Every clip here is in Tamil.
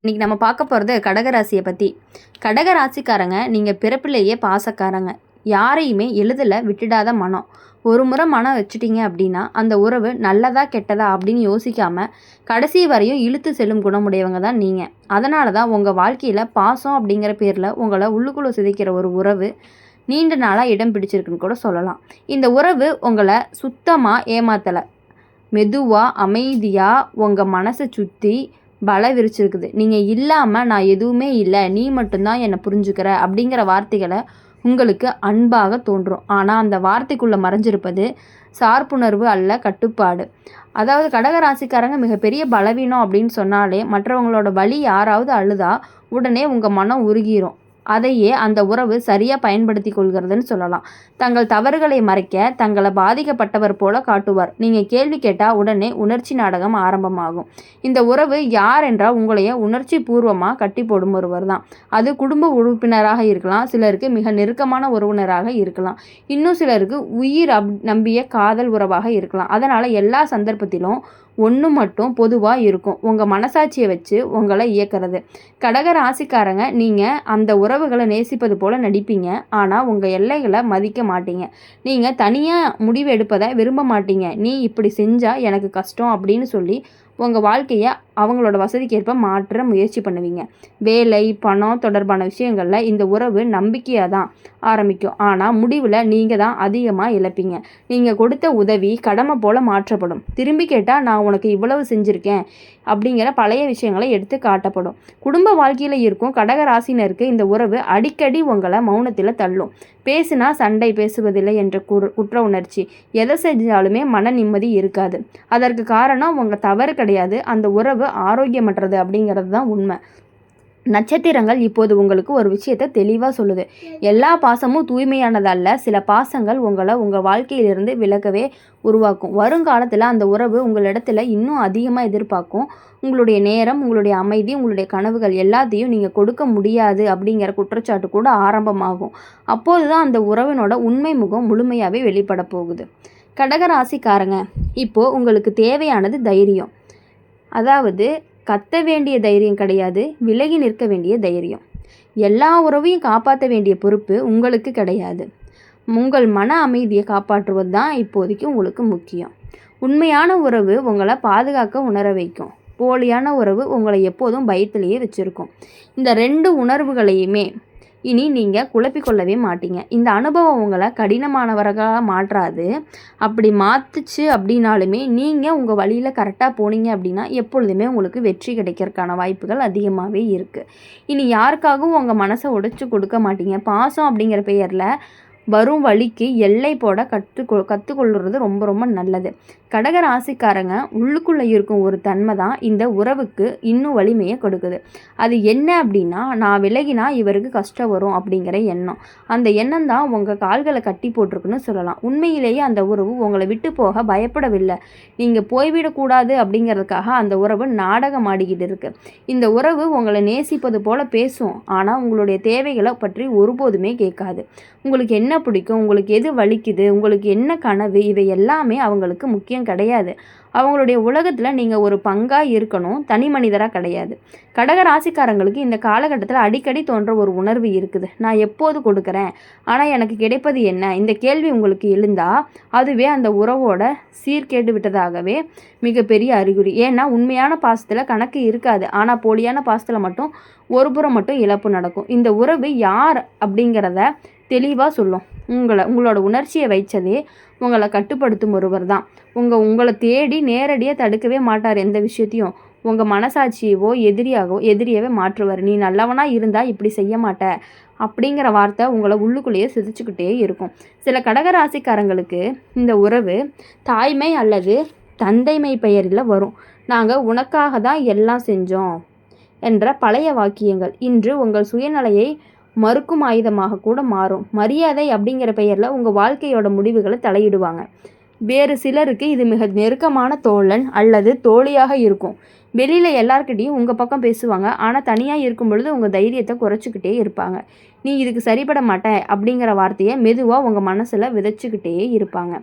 இன்னைக்கு நம்ம பார்க்க போகிறது கடகராசியை பற்றி. கடகராசிக்காரங்க நீங்கள் பிறப்பிலேயே பாசக்காரங்க. யாரையுமே எளிதில் விட்டுடாத மனம். ஒரு முறை மனம் வச்சுட்டீங்க அப்படின்னா அந்த உறவு நல்லதா கெட்டதா அப்படின்னு யோசிக்காமல் கடைசி வரையும் இழுத்து செல்லும் குணமுடையவங்க தான் நீங்கள். அதனால தான் உங்கள் வாழ்க்கையில் பாசம் அப்படிங்கிற பேரில் உங்களை உள்ளுக்குள்ளே சிதைக்கிற ஒரு உறவு நீண்ட நாளாக இடம் பிடிச்சிருக்குன்னு கூட சொல்லலாம். இந்த உறவு உங்களை சுத்தமாக ஏமாத்தலை. மெதுவாக அமைதியாக உங்கள் மனசை சுற்றி பல விரிச்சிருக்குது. நீங்கள் இல்லாமல் நான் எதுவுமே இல்லை, நீ மட்டும்தான் என்னை புரிஞ்சுக்கிற அப்படிங்கிற வார்த்தைகளை உங்களுக்கு அன்பாக தோன்றும். ஆனால் அந்த வார்த்தைக்குள்ளே மறைஞ்சிருப்பது சார்புணர்வு அல்ல, கட்டுப்பாடு. அதாவது கடகராசிக்காரங்க மிகப்பெரிய பலவீனம் அப்படின்னு சொன்னாலே மற்றவங்களோட வலி யாராவது அழுதா உடனே உங்கள் மனம் உருகிரும். அதையே அந்த உறவு சரியாக பயன்படுத்தி கொள்கிறதுன்னு சொல்லலாம். தங்கள் தவறுகளை மறைக்க தங்களை பாதிக்கப்பட்டவர் போல காட்டுவார். நீங்கள் கேள்வி கேட்டால் உடனே உணர்ச்சி நாடகம் ஆரம்பமாகும். இந்த உறவு யார் என்றால் உங்களைய உணர்ச்சி பூர்வமாக கட்டி போடும் ஒருவர் தான். அது குடும்ப உறுப்பினராக இருக்கலாம், சிலருக்கு மிக நெருக்கமான உறவினராக இருக்கலாம், இன்னும் சிலருக்கு உயிர் நம்பிய காதல் உறவாக இருக்கலாம். அதனால் எல்லா சந்தர்ப்பத்திலும் ஒன்று மட்டும் பொதுவாக இருக்கும், உங்கள் மனசாட்சியை வச்சு உங்களை இயக்கிறது. கடக ராசிக்காரங்க நீங்கள் அந்த உறவுகளை நேசிப்பது போல் நடிப்பீங்க, ஆனால் உங்கள் எல்லைகளை மதிக்க மாட்டீங்க. நீங்கள் தனியாக முடிவு எடுப்பதை விரும்ப மாட்டீங்க. நீ இப்படி செஞ்சால் எனக்கு கஷ்டம் அப்படின்னு சொல்லி உங்கள் வாழ்க்கையை அவங்களோட வசதிக்கேற்ப மாற்ற முயற்சி பண்ணுவீங்க. வேலை பணம் தொடர்பான விஷயங்களில் இந்த உறவு நம்பிக்கையாக தான் ஆரம்பிக்கும், ஆனால் முடிவில் நீங்கள் தான் அதிகமாக இழப்பீங்க. நீங்கள் கொடுத்த உதவி கடமை போல் மாற்றப்படும். திரும்பி கேட்டால் நான் உனக்கு இவ்வளவு செஞ்சுருக்கேன் அப்படிங்கிற பழைய விஷயங்களை எடுத்து காட்டப்படும். குடும்ப வாழ்க்கையில் இருக்கும் கடகராசினருக்கு இந்த உறவு அடிக்கடி உங்களை மௌனத்தில் தள்ளும். பேசுனா சண்டை, பேசுவதில்லை என்ற குற்ற உணர்ச்சி, எதை செஞ்சாலுமே மன நிம்மதி இருக்காது. அதற்கு காரணம் உங்கள் தவறு கிடையாது, அந்த உறவு ஆரோக்கியமற்றது அப்படிங்கிறது தான் உண்மை. நட்சத்திரங்கள் இப்போது உங்களுக்கு ஒரு விஷயத்தை தெளிவாக சொல்லுது. எல்லா பாசமும் தூய்மையானதல்ல. சில பாசங்கள் உங்களை உங்கள் வாழ்க்கையிலிருந்து விலகவே உருவாக்கும். வருங்காலத்தில் அந்த உறவு உங்களிடத்துல இன்னும் அதிகமாக எதிர்பார்க்கும். உங்களுடைய நேரம், உங்களுடைய அமைதி, உங்களுடைய கனவுகள் எல்லாத்தையும் நீங்கள் கொடுக்க முடியாது அப்படிங்கிற குற்றச்சாட்டு கூட ஆரம்பமாகும். அப்போது தான் அந்த உறவினோட உண்மை முகம் முழுமையாகவே வெளிப்பட போகுது. கடகராசிக்காரங்க, இப்போது உங்களுக்கு தேவையானது தைரியம். அதாவது கத்த வேண்டிய தைரியம் கிடையாது, விலகி நிற்க வேண்டிய தைரியம். எல்லா உறவையும் காப்பாற்ற வேண்டிய பொறுப்பு உங்களுக்கு கிடையாது. உங்கள் மன அமைதியை காப்பாற்றுவது தான் இப்போதைக்கு உங்களுக்கு முக்கியம். உண்மையான உறவு உங்களை பாதுகாக்க உணர வைக்கும். போலியான உறவு உங்களை எப்போதும் பயத்திலேயே வச்சுருக்கும். இந்த 2 உணர்வுகளையுமே இனி நீங்கள் குழப்பிக்கொள்ளவே மாட்டீங்க. இந்த அனுபவம் உங்களை கடினமானவர்களாக மாற்றாது. அப்படி மாற்றுச்சு அப்படின்னாலுமே நீங்கள் உங்கள் வழியில் கரெக்டாக போனீங்க அப்படின்னா எப்பொழுதுமே உங்களுக்கு வெற்றி கிடைக்கிறதுக்கான வாய்ப்புகள் அதிகமாகவே இருக்குது. இனி யாருக்காகவும் உங்கள் மனசை உடைச்சு கொடுக்க மாட்டீங்க. பாசம் அப்படிங்கிற பெயரில் வரும் வழிக்கு எல்லை போட கற்றுக்கொள்கிறது ரொம்ப ரொம்ப நல்லது. கடக ராசிக்காரங்க உள்ளுக்குள்ளே இருக்கும் ஒரு தன்மை தான் இந்த உறவுக்கு இன்னும் வலிமையை கொடுக்குது. அது என்ன அப்படின்னா, நான் விலகினா இவருக்கு கஷ்டம் வரும் அப்படிங்கிற எண்ணம். அந்த எண்ணம் தான் உங்கள் கால்களை கட்டி போட்டிருக்குன்னு சொல்லலாம். உண்மையிலேயே அந்த உறவு உங்களை விட்டு போக பயப்படவில்லை. நீங்கள் போய்விடக்கூடாது அப்படிங்கிறதுக்காக அந்த உறவு நாடகம் ஆடிக்கிட்டு இருக்கு. இந்த உறவு உங்களை நேசிப்பது போல பேசும், ஆனால் உங்களுடைய தேவைகளை பற்றி ஒருபோதுமே கேட்காது. உங்களுக்கு என்ன பிடிக்கும், உங்களுக்கு எது வலிக்குது, உங்களுக்கு என்ன கனவு, இவை எல்லாமே அவங்களுக்கு முக்கியம் கிடையாது. அவங்களுடைய உலகத்தில் நீங்கள் ஒரு பங்காக இருக்கணும், தனி மனிதராக கிடையாது. கடக ராசிக்காரங்களுக்கு இந்த காலகட்டத்தில் அடிக்கடி தோன்ற ஒரு உணர்வு இருக்குது. நான் எப்போது கொடுக்குறேன், ஆனால் எனக்கு கிடைப்பது என்ன? இந்த கேள்வி உங்களுக்கு எழுந்தால் அதுவே அந்த உறவோட சீர்கேட்டு விட்டதாகவே மிகப்பெரிய அறிகுறி. ஏன்னா உண்மையான பாசத்தில் கணக்கு இருக்காது, ஆனால் போலியான பாசத்தில் மட்டும் ஒரு புறம் மட்டும் இழப்பு நடக்கும். இந்த உறவு யார் அப்படிங்கிறத தெளிவாக சொல்லும். உங்களோட உணர்ச்சியை வைச்சதே உங்களை கட்டுப்படுத்தும் ஒருவர் தான். உங்களை தேடி நேரடியாக தடுக்கவே மாட்டார். எந்த விஷயத்தையும் உங்கள் மனசாட்சியவோ எதிரியவே மாற்றுவார். நீ நல்லவனாக இருந்தால் இப்படி செய்ய மாட்ட அப்படிங்கிற வார்த்தை உங்களை உள்ளுக்குள்ளேயே சிதைச்சிக்கிட்டே இருக்கும். சில கடகராசிக்காரங்களுக்கு இந்த உறவு தாய்மை அல்லது தந்தைமை பெயரில் வரும். நாங்கள் உனக்காக தான் எல்லாம் செஞ்சோம் என்ற பழைய வாக்கியங்கள் இன்று உங்கள் சுயநலையை மறுக்கும் ஆயுதமாக கூட மாறும். மரியாதை அப்படிங்கிற பெயரில் உங்கள் வாழ்க்கையோட முடிவுகளை தலையிடுவாங்க. வேறு சிலருக்கு இது மிக நெருக்கமான தோழன் அல்லது தோழியாக இருக்கும். வெளியில் எல்லார்கிட்டையும் உங்கள் பக்கம் பேசுவாங்க. ஆனால் தனியாக இருக்கும் பொழுது உங்கள் தைரியத்தை குறைச்சிக்கிட்டே இருப்பாங்க. நீ இதுக்கு சரிப்பட மாட்டேன் அப்படிங்கிற வார்த்தையை மெதுவாக உங்கள் மனசில் விதைச்சிக்கிட்டே இருப்பாங்க.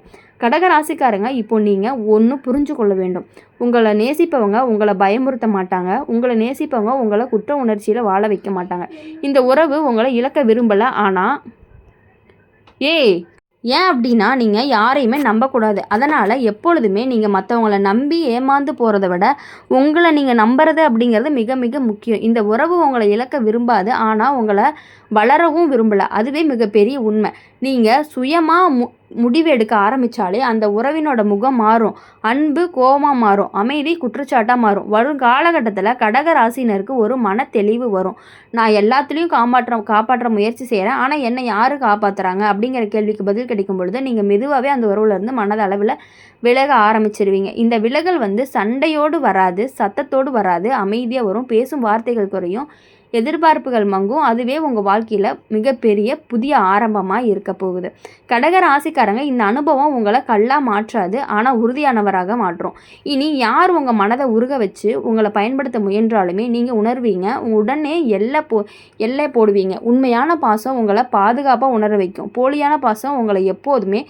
கடகராசிக்காரங்க, இப்போ நீங்கள் ஒன்று புரிஞ்சு கொள்ள வேண்டும். உங்களை நேசிப்பவங்க உங்களை பயமுறுத்த மாட்டாங்க. உங்களை நேசிப்பவங்க உங்களை குற்ற உணர்ச்சியில் வாழ வைக்க மாட்டாங்க. இந்த உறவு உங்களை இழக்க விரும்பலை. ஆனால் ஏன் அப்படின்னா நீங்கள் யாரையுமே நம்பக்கூடாது. அதனால் எப்பொழுதுமே நீங்கள் மற்றவங்கள நம்பி ஏமாந்து போகிறத விட உங்களை நீங்கள் நம்புறது அப்படிங்கிறது மிக மிக முக்கியம். இந்த உறவு உங்களை இழக்க விரும்பாது, ஆனால் உங்களை வளரவும் விரும்பலை. அதுவே மிகப்பெரிய உண்மை. நீங்கள் சுயமாக முடிவு எடுக்க ஆரம்பித்தாலே அந்த உறவினோட முகம் மாறும். அன்பு கோபமாக மாறும். அமைதி குற்றச்சாட்டாக மாறும். வரும் காலகட்டத்தில் கடக ராசினருக்கு ஒரு மன தெளிவு வரும். நான் எல்லாத்துலேயும் காப்பாற்ற முயற்சி செய்கிறேன், ஆனால் என்னை யார் காப்பாற்றுறாங்க அப்படிங்கிற கேள்விக்கு பதில் கிடைக்கும் பொழுது நீங்கள் மெதுவாகவே அந்த உறவுலேருந்து மனதளவில் விலக ஆரம்பிச்சிருவீங்க. இந்த விலகல் சண்டையோடு வராது, சத்தத்தோடு வராது, அமைதியாக வரும். பேசும் வார்த்தைகள் குறையும், எதிர்பார்ப்புகள் மங்கும். அதுவே உங்கள் வாழ்க்கையில் மிகப்பெரிய புதிய ஆரம்பமாக இருக்க போகுது. கடக ராசிக்காரங்க, இந்த அனுபவம் உங்களை கல்லாக மாற்றாது, ஆனால் உறுதியானவராக மாற்றும். இனி யார் உங்கள் மனதை உருக வச்சு உங்களை பயன்படுத்த முயன்றாலுமே நீங்கள் உணர்வீங்க. உடனே எல்லை போடுவீங்க. உண்மையான பாசம் உங்களை பாதுகாப்பாக உணர வைக்கும். போலியான பாசம் உங்களை எப்போதுமே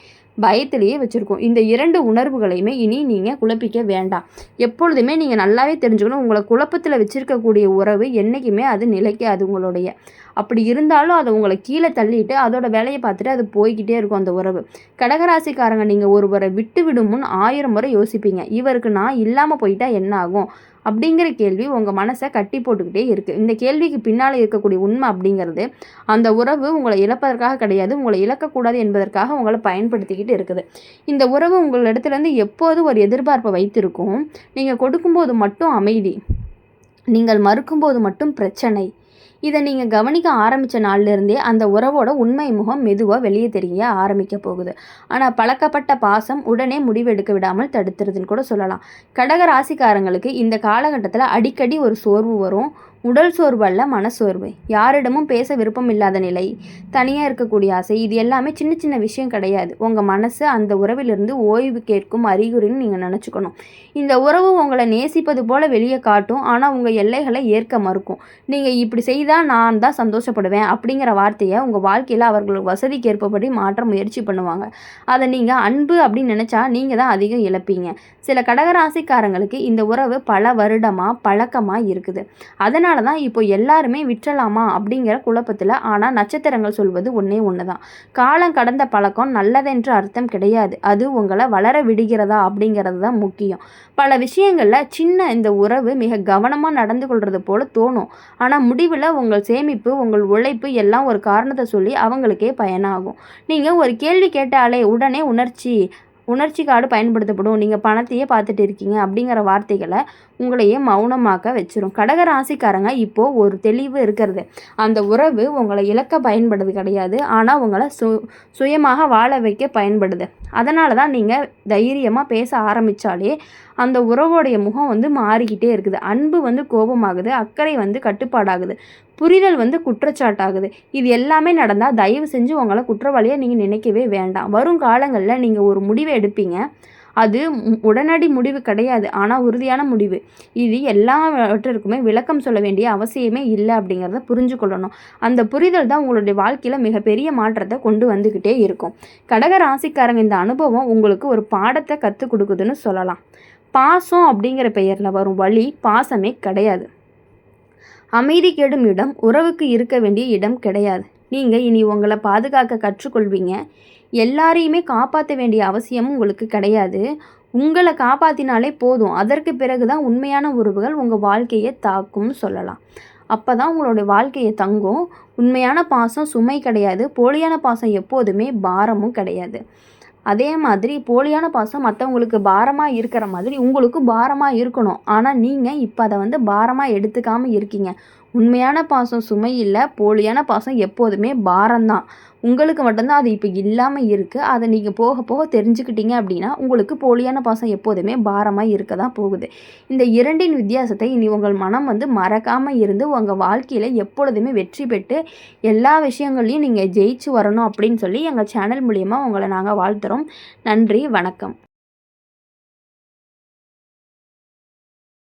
பயத்திலேயே வச்சுருக்கோம். இந்த 2 உணர்வுகளையுமே இனி நீங்கள் குழப்பிக்க வேண்டாம். எப்பொழுதுமே நீங்கள் நல்லாவே தெரிஞ்சுக்கணும், உங்களை குழப்பத்தில் வச்சுருக்கக்கூடிய உறவு என்றைக்குமே அது நிலைக்காது உங்களுடைய. அப்படி இருந்தாலும் அதை உங்களை கீழே தள்ளிட்டு அதோட வேலையை பார்த்துட்டு அது போய்கிட்டே இருக்கும் அந்த உறவு. கடகராசிக்காரங்க, நீங்கள் ஒருவரை விட்டு விடும் முன் 1000 முறை யோசிப்பீங்க. இவருக்கு நான் இல்லாமல் போயிட்டா என்ன ஆகும் அப்படிங்கிற கேள்வி உங்கள் மனசை கட்டி போட்டுக்கிட்டே இருக்குது. இந்த கேள்விக்கு பின்னால் இருக்கக்கூடிய உண்மை அப்படிங்கிறது அந்த உறவு உங்களை இழப்பதற்காக கிடையாது, உங்களை இழக்கக்கூடாது என்பதற்காக உங்களை பயன்படுத்திக்கிட்டு இருக்குது. இந்த உறவு உங்களிடத்துலேருந்து எப்போது ஒரு எதிர்பார்ப்பை வைத்திருக்கும். நீங்கள் கொடுக்கும்போது மட்டும் அமைதி, நீங்கள் மறுக்கும்போது மட்டும் பிரச்சனை. இதை நீங்கள் கவனிக்க ஆரம்பித்த நாள்லேருந்தே அந்த உறவோட உண்மை முகம் மெதுவாக வெளியே தெரிய ஆரம்பிக்க போகுது. ஆனால் பழக்கப்பட்ட பாசம் உடனே முடிவெடுக்க விடாமல் தடுத்துறதுன்னு கூட சொல்லலாம். கடக ராசிக்காரங்களுக்கு இந்த காலகட்டத்தில் அடிக்கடி ஒரு சோர்வு வரும். உடல் சோர்வு அல்ல, மனசோர்வு. யாரிடமும் பேச விருப்பம் இல்லாத நிலை, தனியாக இருக்கக்கூடிய ஆசை, இது எல்லாமே சின்ன சின்ன விஷயம் கிடையாது. உங்கள் மனசு அந்த உறவிலிருந்து ஓய்வு கேட்கும் அறிகுறின்னு நீங்கள் நினச்சிக்கணும். இந்த உறவு உங்களை நேசிப்பது போல் வெளியே காட்டும், ஆனால் உங்கள் எல்லைகளை ஏற்க மறுக்கும். நீங்கள் இப்படி செய்தால் நான் தான் சந்தோஷப்படுவேன் அப்படிங்கிற வார்த்தையை உங்கள் வாழ்க்கையில் அவர்கள் வசதிக்கு ஏற்பபடி மாற்ற முயற்சி பண்ணுவாங்க. அதை நீங்கள் அன்பு அப்படின்னு நினச்சா நீங்கள் தான் அதிகம் இழப்பீங்க. சில கடகராசிக்காரங்களுக்கு இந்த உறவு பல வருடமாக பழக்கமாக இருக்குது. அதனால் தான் இப்போ எல்லாருமே விற்றலாமா அப்படிங்கிற குழப்பத்தில். ஆனால் நட்சத்திரங்கள் சொல்வது ஒன்று தான். காலம் கடந்த பழக்கம் நல்லதென்று அர்த்தம் கிடையாது. அது உங்களை வளர விடுகிறதா அப்படிங்கிறது தான் முக்கியம். பல விஷயங்களில் சின்ன இந்த உறவு மிக கவனமாக நடந்து கொள்வது போல தோணும். ஆனால் முடிவில் உங்கள் சேமிப்பு, உங்கள் உழைப்பு எல்லாம் ஒரு காரணத்தை சொல்லி அவங்களுக்கே பயனாகும். நீங்கள் ஒரு கேள்வி கேட்டாலே உடனே உணர்ச்சி கார்டு பயன்படுத்தப்படும். நீங்கள் பணத்தையே பார்த்துட்டு இருக்கீங்க அப்படிங்கிற வார்த்தைகளை உங்களையே மௌனமாக்க வச்சிரும். கடக ராசிக்காரங்க, இப்போது ஒரு தெளிவு இருக்கிறது. அந்த உறவு உங்களை இழக்க பயன்படுது கிடையாது, ஆனால் உங்களை சுயமாக வாழ வைக்க பயன்படுது. அதனால தான் நீங்கள் தைரியமாக பேச ஆரம்பித்தாலே அந்த உறவோடைய முகம் மாறிக்கிட்டே இருக்குது. அன்பு கோபமாகுது, அக்கறை கட்டுப்பாடாகுது, புரிதல் குற்றச்சாட்டாகுது. இது எல்லாமே நடந்தால் தயவு செஞ்சு உங்களை குற்றவாளியாக நீங்கள் நினைக்கவே வேண்டாம். வரும் காலங்களில் நீங்கள் ஒரு முடிவை எடுப்பீங்க. அது உடனடி முடிவு கிடையாது, ஆனால் உறுதியான முடிவு. இது எல்லாவற்றிற்குமே விளக்கம் சொல்ல வேண்டிய அவசியமே இல்லை அப்படிங்கிறத புரிஞ்சு கொள்ளணும். அந்த புரிதல் தான் உங்களுடைய வாழ்க்கையில் மிகப்பெரிய மாற்றத்தை கொண்டு வந்துக்கிட்டே இருக்கும். கடக ராசிக்காரங்க, இந்த அனுபவம் உங்களுக்கு ஒரு பாடத்தை கற்றுக் கொடுக்குதுன்னு சொல்லலாம். பாசம் அப்படிங்கிற பெயரில் வரும் வழி பாசமே கிடையாது. அமைதி கெடும் இடம் உறவுக்கு இருக்க வேண்டிய இடம் கிடையாது. நீங்கள் இனி உங்களை பாதுகாக்க கற்றுக்கொள்வீங்க. எல்லாரையுமே காப்பாற்ற வேண்டிய அவசியமும் உங்களுக்கு கிடையாது. உங்களை காப்பாற்றினாலே போதும். அதற்கு பிறகு தான் உண்மையான உறவுகள் உங்கள் வாழ்க்கையை தாக்கும்னு சொல்லலாம். அப்போ தான் உங்களுடைய வாழ்க்கையை தங்கும். உண்மையான பாசம் சுமை கிடையாது. போலியான பாசம் எப்போதுமே பாரமும் கிடையாது. அதே மாதிரி போலியான பாசம் மற்றவங்களுக்கு பாரமாக இருக்கிற மாதிரி உங்களுக்கு பாரமாக இருக்கணும். ஆனால் நீங்கள் இப்போ அதை பாரமாக எடுத்துக்காமல் இருக்கீங்க. உண்மையான பாசம் சுமை இல்லை, போலியான பாசம் எப்போதுமே பாரம்தான். உங்களுக்கு மட்டும்தான் அது இப்போ இல்லாமல் இருக்குது. அதை நீங்கள் போக போக தெரிஞ்சுக்கிட்டீங்க அப்படின்னா உங்களுக்கு போலியான பாசம் எப்போதுமே பாரமாக இருக்க தான் போகுது. இந்த இரண்டின் வித்தியாசத்தை இனி உங்கள் மனம் மறக்காமல் இருந்து உங்கள் வாழ்க்கையில் எப்பொழுதுமே வெற்றி பெற்று எல்லா விஷயங்கள்லையும் நீங்கள் ஜெயிச்சு வரணும் அப்படின்னு சொல்லி எங்கள் சேனல் மூலிமா உங்களை நாங்கள் வாழ்த்துறோம். நன்றி, வணக்கம்.